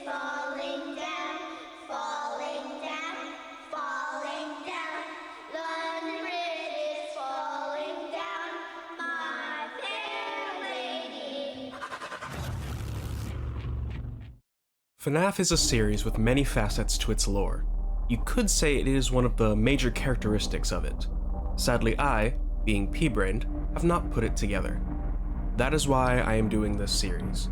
falling down, falling down, falling down. London Bridge is falling down, my fair lady. FNAF is a series with many facets to its lore. You could say it is one of the major characteristics of it. Sadly, I, being pea-brained, have not put it together. That is why I am doing this series.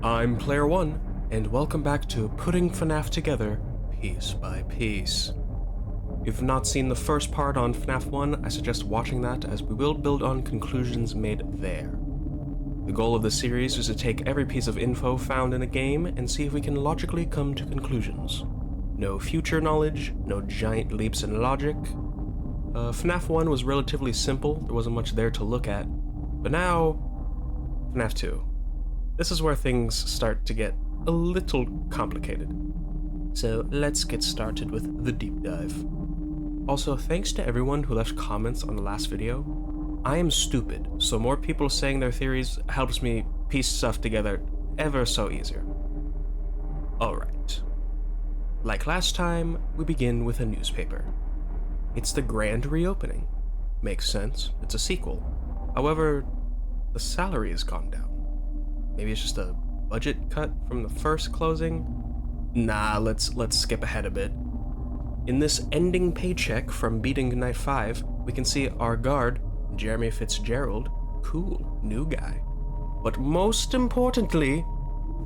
I'm Player 1, and welcome back to Putting FNAF Together Piece by Piece. If you've not seen the first part on FNAF 1, I suggest watching that as we will build on conclusions made there. The goal of the series is to take every piece of info found in a game and see if we can logically come to conclusions. No future knowledge, no giant leaps in logic. FNAF 1 was relatively simple, there wasn't much there to look at, but now, FNAF 2. This is where things start to get a little complicated. So let's get started with the deep dive. Also, thanks to everyone who left comments on the last video. I am stupid, so more people saying their theories helps me piece stuff together ever so easier. Alright. Like last time, we begin with a newspaper. It's the grand reopening. Makes sense, it's a sequel. However, the salary has gone down. Maybe it's just a budget cut from the first closing? Nah, let's skip ahead a bit. In this ending paycheck from beating Night 5, we can see our guard, Jeremy Fitzgerald, cool, new guy. But most importantly,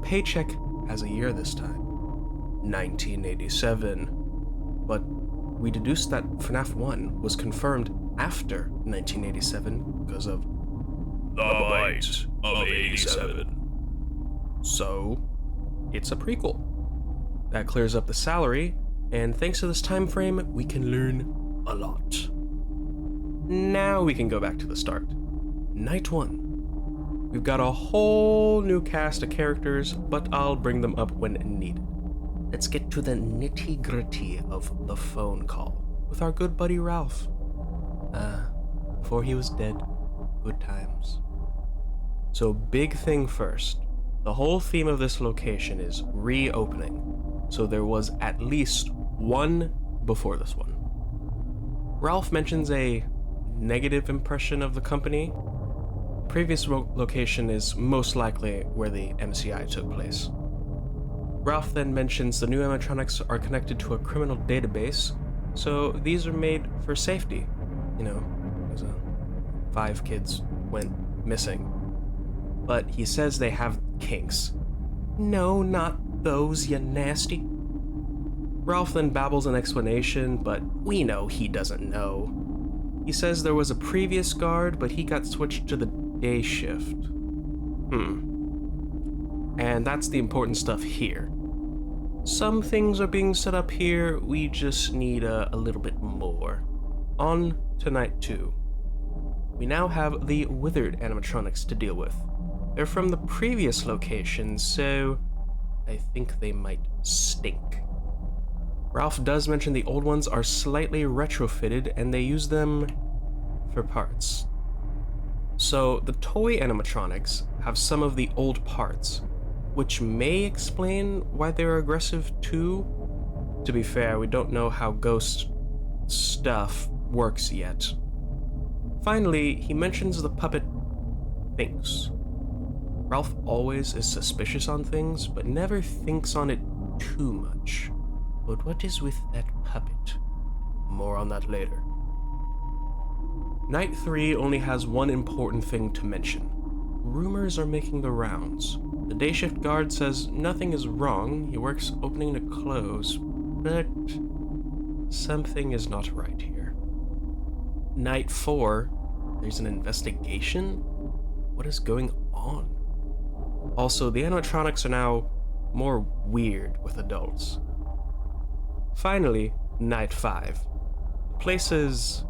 paycheck has a year this time. 1987. But we deduced that FNAF 1 was confirmed after 1987 because of the bite of 87. So, it's a prequel. That clears up the salary, and thanks to this time frame, we can learn a lot. Now we can go back to the start. Night 1. We've got a whole new cast of characters, but I'll bring them up when needed. Let's get to the nitty-gritty of the phone call with our good buddy Ralph. Before he was dead, good times. So big thing first. The whole theme of this location is reopening, so there was at least one before this one. Ralph mentions a negative impression of the company. The previous location is most likely where the MCI took place. Ralph then mentions the new animatronics are connected to a criminal database, so these are made for safety. You know, as 5 kids went missing. But he says they have kinks. No, not those, you nasty. Ralph then babbles an explanation, but we know he doesn't know. He says there was a previous guard, but he got switched to the day shift. And that's the important stuff here. Some things are being set up here, we just need a little bit more. On to Night 2. We now have the withered animatronics to deal with. They're from the previous location, so I think they might stink. Ralph does mention the old ones are slightly retrofitted and they use them for parts. So the toy animatronics have some of the old parts, which may explain why they're aggressive too. To be fair, we don't know how ghost stuff works yet. Finally, he mentions the puppet thinks. Ralph always is suspicious on things, but never thinks on it too much. But what is with that puppet? More on that later. Night 3 only has one important thing to mention. Rumors are making the rounds. The day shift guard says nothing is wrong, he works opening to close, but something is not right here. Night 4, there's an investigation? What is going on? Also, the animatronics are now more weird with adults. Finally, Night 5. The place is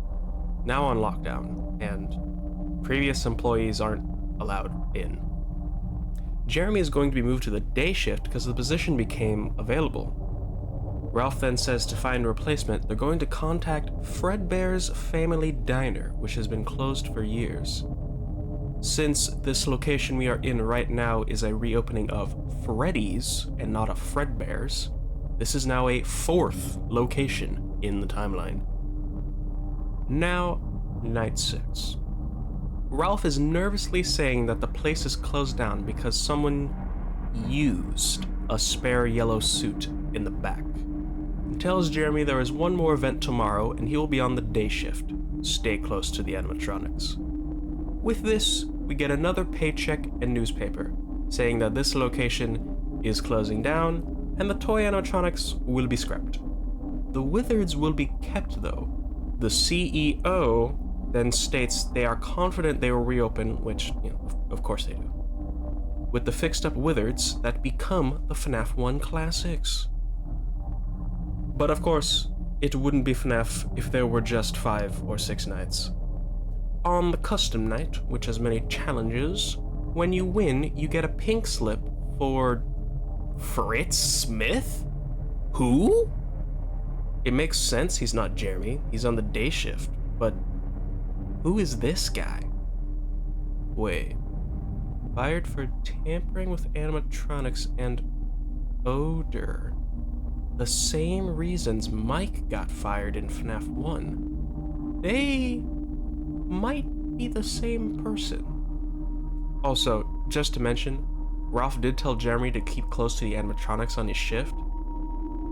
now on lockdown, and previous employees aren't allowed in. Jeremy is going to be moved to the day shift because the position became available. Ralph then says to find a replacement, they're going to contact Fredbear's Family Diner, which has been closed for years. Since this location we are in right now is a reopening of Freddy's and not a Fredbear's, this is now a 4th location in the timeline. Now, night 6. Ralph is nervously saying that the place is closed down because someone used a spare yellow suit in the back. He tells Jeremy there is one more event tomorrow and he will be on the day shift. Stay close to the animatronics. With this, we get another paycheck and newspaper saying that this location is closing down and the toy animatronics will be scrapped. The Wizards will be kept though. The CEO then states they are confident they will reopen, which, of course they do, with the fixed up Wizards that become the FNAF 1 classics. But of course, it wouldn't be FNAF if there were just 5 or 6 nights. On the custom night, which has many challenges, when you win, you get a pink slip for Fritz Smith? Who? It makes sense he's not Jeremy, he's on the day shift, but who is this guy? Wait. Fired for tampering with animatronics and odor. The same reasons Mike got fired in FNAF 1. They might be the same person. Also, just to mention, Ralph did tell Jeremy to keep close to the animatronics on his shift.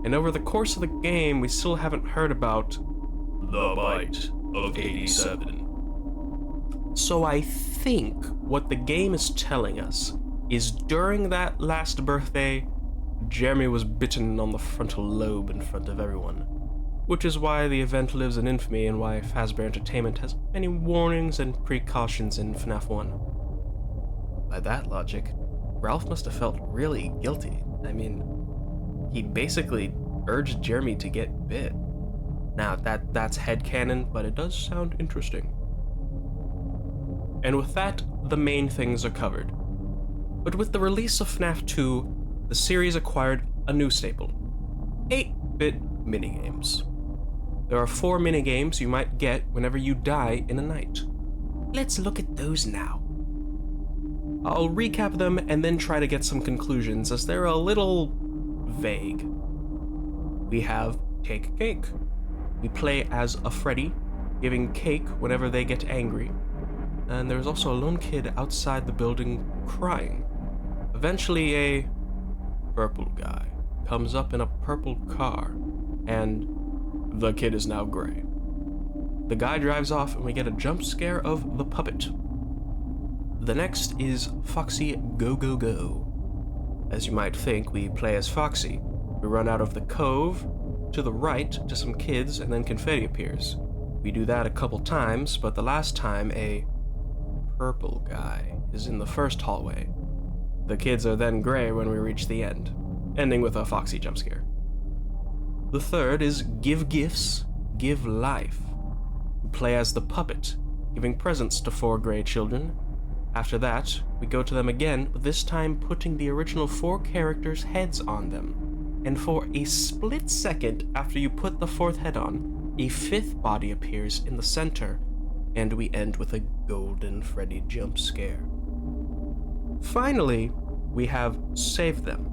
And over the course of the game, we still haven't heard about the bite of 87. So I think what the game is telling us is during that last birthday, Jeremy was bitten on the frontal lobe in front of everyone, which is why the event lives in infamy and why Fazbear Entertainment has many warnings and precautions in FNAF 1. By that logic, Ralph must have felt really guilty. I mean, he basically urged Jeremy to get bit. Now, that's headcanon, but it does sound interesting. And with that, the main things are covered. But with the release of FNAF 2, the series acquired a new staple: 8-bit minigames. There are 4 minigames you might get whenever you die in a night. Let's look at those now. I'll recap them and then try to get some conclusions, as they're a little vague. We have Take Cake. We play as a Freddy, giving cake whenever they get angry. And there's also a lone kid outside the building crying. Eventually a purple guy comes up in a purple car, and the kid is now gray. The guy drives off and we get a jump scare of the puppet. The next is Foxy Go Go Go. As you might think, we play as Foxy. We run out of the cove to the right to some kids and then confetti appears. We do that a couple times, but the last time a purple guy is in the first hallway. The kids are then gray when we reach the end, ending with a Foxy jump scare. The third is Give Gifts, Give Life. We play as the puppet, giving presents to 4 gray children. After that, we go to them again, but this time putting the original 4 characters' heads on them. And for a split second after you put the 4th head on, a 5th body appears in the center, and we end with a golden Freddy jump scare. Finally, we have Save Them.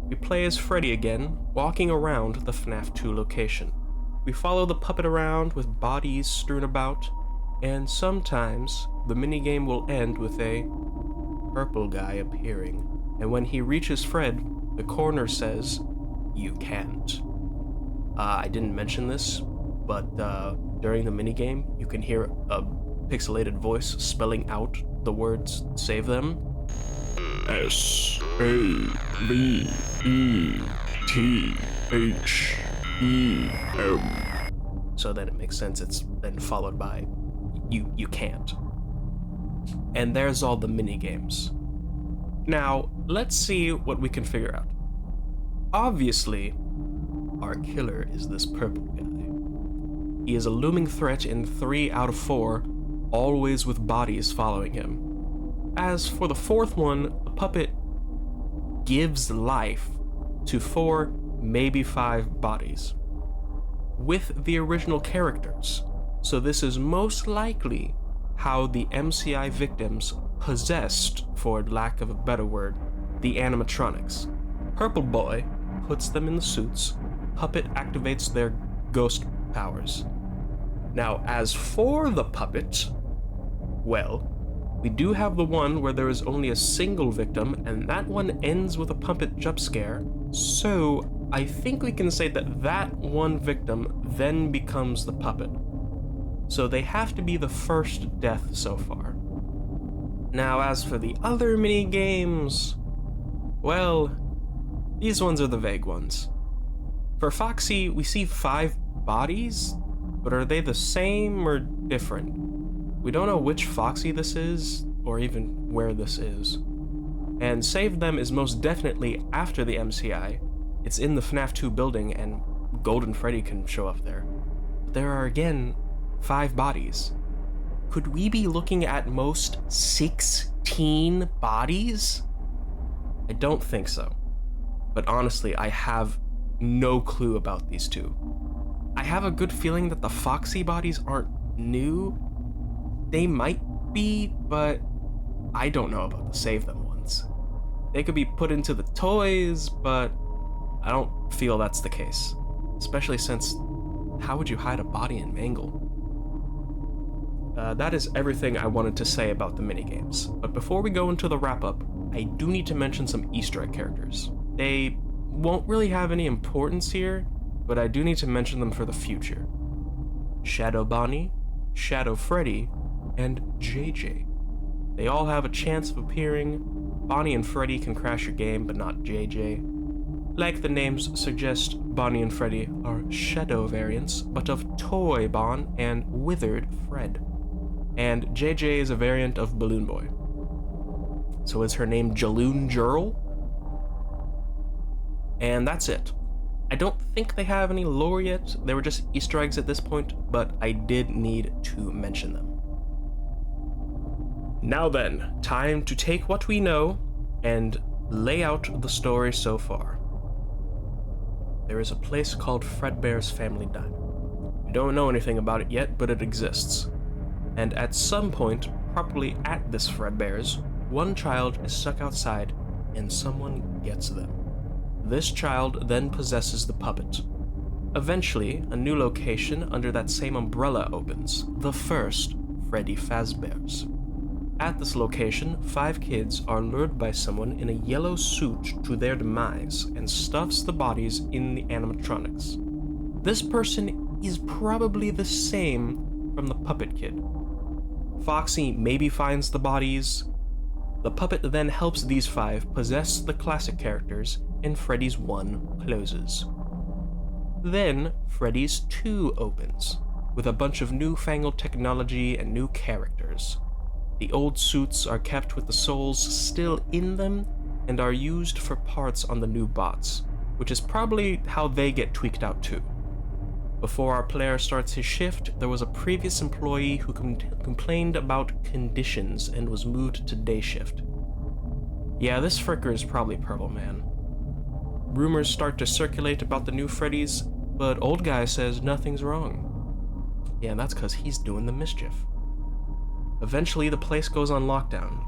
We play as Freddy again, walking around the FNAF 2 location. We follow the puppet around with bodies strewn about, and sometimes the minigame will end with a purple guy appearing, and when he reaches Fred, the corner says, "You can't." I didn't mention this, but during the minigame, you can hear a pixelated voice spelling out the words "Save Them." SAVETHEM. So then it makes sense it's then followed by you can't. And there's all the mini games. Now, let's see what we can figure out. Obviously, our killer is this purple guy. He is a looming threat in 3 out of 4, always with bodies following him. As for the 4th one, the puppet gives life to 4, maybe 5 bodies with the original characters. So this is most likely how the MCI victims possessed, for lack of a better word, the animatronics. Purple Boy puts them in the suits, Puppet activates their ghost powers. Now, as for the puppet, well, we do have the one where there is only a single victim, and that one ends with a puppet jump scare, so I think we can say that that one victim then becomes the puppet. So they have to be the first death so far. Now, as for the other mini games, well, these ones are the vague ones. For Foxy, we see 5 bodies, but are they the same or different? We don't know which Foxy this is, or even where this is. And Save Them is most definitely after the MCI. It's in the FNAF 2 building, and Golden Freddy can show up there. But there are, again, 5 bodies. Could we be looking at most 16 bodies? I don't think so. But honestly, I have no clue about these two. I have a good feeling that the Foxy bodies aren't new. They might be, but I don't know about the Save Them ones. They could be put into the toys, but I don't feel that's the case. Especially since, how would you hide a body in Mangle? That is everything I wanted to say about the minigames. But before we go into the wrap-up, I do need to mention some Easter egg characters. They won't really have any importance here, but I do need to mention them for the future. Shadow Bonnie, Shadow Freddy, and JJ. They all have a chance of appearing. Bonnie and Freddy can crash your game, but not JJ. Like the names suggest, Bonnie and Freddy are Shadow variants, but of Toy Bon and Withered Fred. And JJ is a variant of Balloon Boy. So is her name Jaloon Jurl? And that's it. I don't think they have any lore yet. They were just Easter eggs at this point, but I did need to mention them. Now then, time to take what we know and lay out the story so far. There is a place called Fredbear's Family Diner. We don't know anything about it yet, but it exists. And at some point, probably at this Fredbear's, one child is stuck outside and someone gets them. This child then possesses the puppet. Eventually, a new location under that same umbrella opens, the first Freddy Fazbear's. At this location, 5 kids are lured by someone in a yellow suit to their demise and stuffs the bodies in the animatronics. This person is probably the same from the Puppet Kid. Foxy maybe finds the bodies. The puppet then helps these 5 possess the classic characters, and Freddy's 1 closes. Then, Freddy's 2 opens, with a bunch of newfangled technology and new characters. The old suits are kept with the souls still in them, and are used for parts on the new bots, which is probably how they get tweaked out too. Before our player starts his shift, there was a previous employee who complained about conditions and was moved to day shift. Yeah, this fricker is probably Purple Man. Rumors start to circulate about the new Freddys, but old guy says nothing's wrong. Yeah, that's because he's doing the mischief. Eventually, the place goes on lockdown.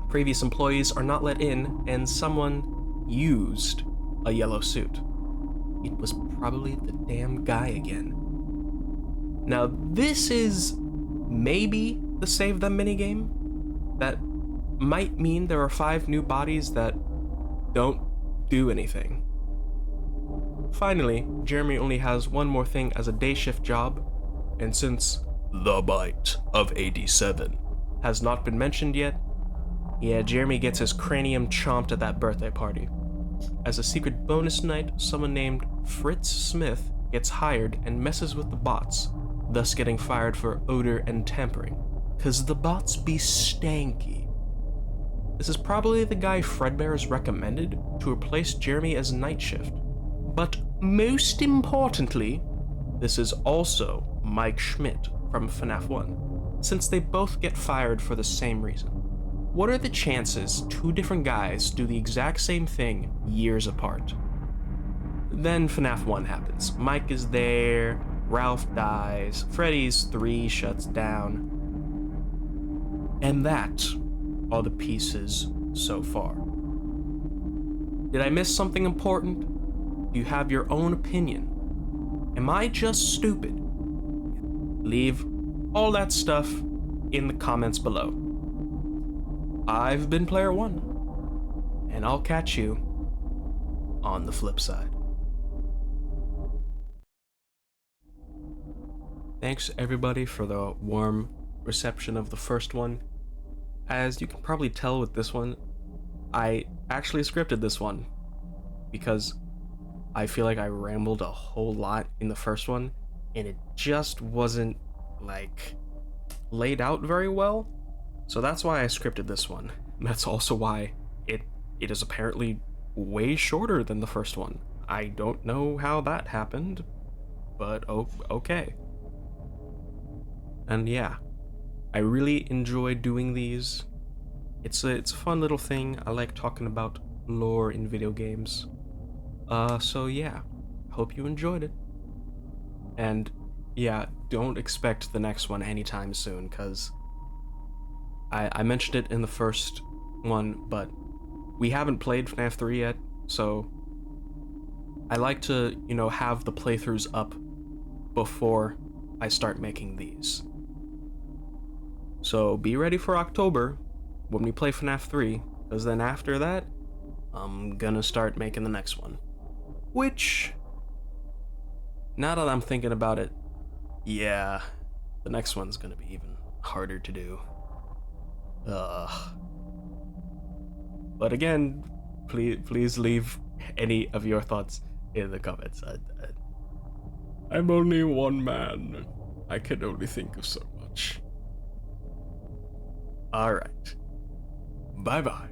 Previous employees are not let in, and someone used a yellow suit. It was probably the damn guy again. Now, this is maybe the Save Them minigame. That might mean there are 5 new bodies that don't do anything. Finally, Jeremy only has one more thing as a day shift job, and since the bite of 87 has not been mentioned yet, yeah, Jeremy gets his cranium chomped at that birthday party. As a secret bonus night, someone named Fritz Smith gets hired and messes with the bots, thus getting fired for odor and tampering, cause the bots be stanky. This is probably the guy Fredbear's recommended to replace Jeremy as night shift. But most importantly, this is also Mike Schmidt from FNAF 1, since they both get fired for the same reason. What are the chances 2 different guys do the exact same thing years apart? Then FNAF 1 happens. Mike is there, Ralph dies, Freddy's 3 shuts down. And that are the pieces so far. Did I miss something important? Do you have your own opinion? Am I just stupid? Leave all that stuff in the comments below. I've been Player One, and I'll catch you on the flip side. Thanks everybody for the warm reception of the first one. As you can probably tell with this one, I actually scripted this one because I feel like I rambled a whole lot in the first one and it just wasn't like laid out very well. So that's why I scripted this one. And that's also why it is apparently way shorter than the first one. I don't know how that happened, but okay. And yeah, I really enjoy doing these. It's a fun little thing. I like talking about lore in video games. So yeah, hope you enjoyed it. And yeah, don't expect the next one anytime soon, because I mentioned it in the first one, but we haven't played FNAF 3 yet, so I like to, you know, have the playthroughs up before I start making these. So be ready for October when we play FNAF 3, because then after that, I'm gonna start making the next one. Which, now that I'm thinking about it, yeah, the next one's gonna be even harder to do. But again, please leave any of your thoughts in the comments. I'm only one man. I can only think of so much. Alright. Bye-bye.